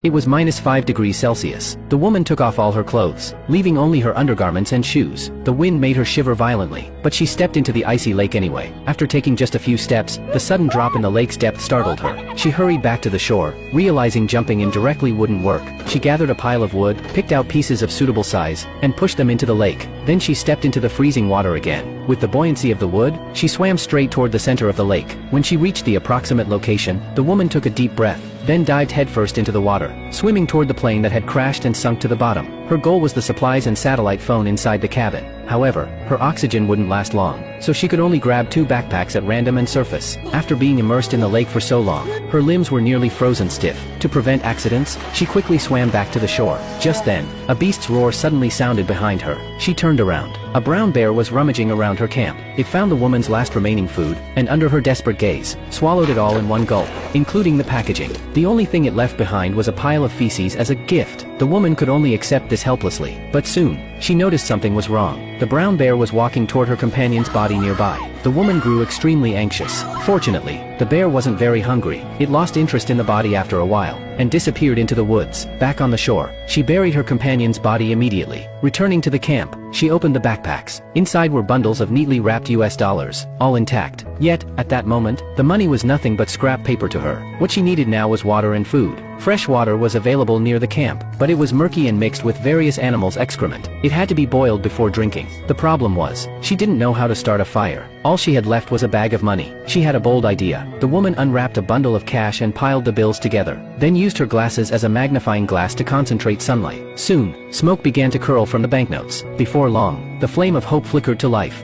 It was -5 degrees Celsius. The woman took off all her clothes, leaving only her undergarments and shoes. The wind made her shiver violently, but she stepped into the icy lake anyway. After taking just a few steps, the sudden drop in the lake's depth startled her. She hurried back to the shore, realizing jumping in directly wouldn't work. She gathered a pile of wood, picked out pieces of suitable size, and pushed them into the lake. Then she stepped into the freezing water again. With the buoyancy of the wood, she swam straight toward the center of the lake. When she reached the approximate location, the woman took a deep breath, then dived headfirst into the water, swimming toward the plane that had crashed and sunk to the bottom. Her goal was the supplies and satellite phone inside the cabin. However, her oxygen wouldn't last long, so she could only grab 2 backpacks at random and surface. After being immersed in the lake for so long, her limbs were nearly frozen stiff. To prevent accidents, she quickly swam back to the shore. Just then, a beast's roar suddenly sounded behind her. She turned around. A brown bear was rummaging around her camp. It found the woman's last remaining food, and under her desperate gaze, swallowed it all in one gulp, including the packaging. The only thing it left behind was a pile of feces as a gift. The woman could only accept this helplessly, but soon, she noticed something was wrong. The brown bear was walking toward her companion's body nearby. The woman grew extremely anxious. Fortunately, the bear wasn't very hungry. It lost interest in the body after a while, and disappeared into the woods. Back on the shore, she buried her companion's body immediately. Returning to the camp, she opened the backpacks. Inside were bundles of neatly wrapped US dollars, all intact. Yet, at that moment, the money was nothing but scrap paper to her. What she needed now was water and food. Fresh water was available near the camp, but it was murky and mixed with various animals' excrement. It had to be boiled before drinking. The problem was, she didn't know how to start a fire. All she had left was a bag of money. She had a bold idea. The woman unwrapped a bundle of cash and piled the bills together, then used her glasses as a magnifying glass to concentrate sunlight. Soon, smoke began to curl from the banknotes. Before long, the flame of hope flickered to life.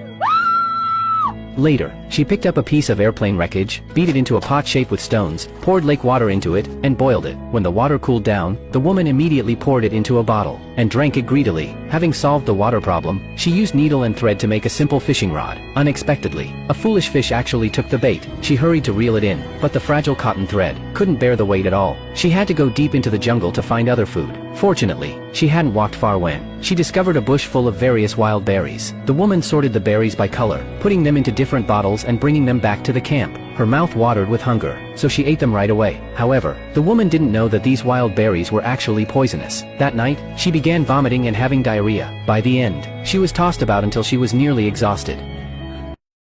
Later, she picked up a piece of airplane wreckage, beat it into a pot shaped with stones, poured lake water into it, and boiled it. When the water cooled down, the woman immediately poured it into a bottle, and drank it greedily. Having solved the water problem, she used needle and thread to make a simple fishing rod. Unexpectedly, a foolish fish actually took the bait. She hurried to reel it in, but the fragile cotton thread couldn't bear the weight at all. She had to go deep into the jungle to find other food. Fortunately, she hadn't walked far when she discovered a bush full of various wild berries. The woman sorted the berries by color, putting them into different bottles and bringing them back to the camp. Her mouth watered with hunger, so she ate them right away. However, the woman didn't know that these wild berries were actually poisonous. That night, she began vomiting and having diarrhea. By the end, she was tossed about until she was nearly exhausted.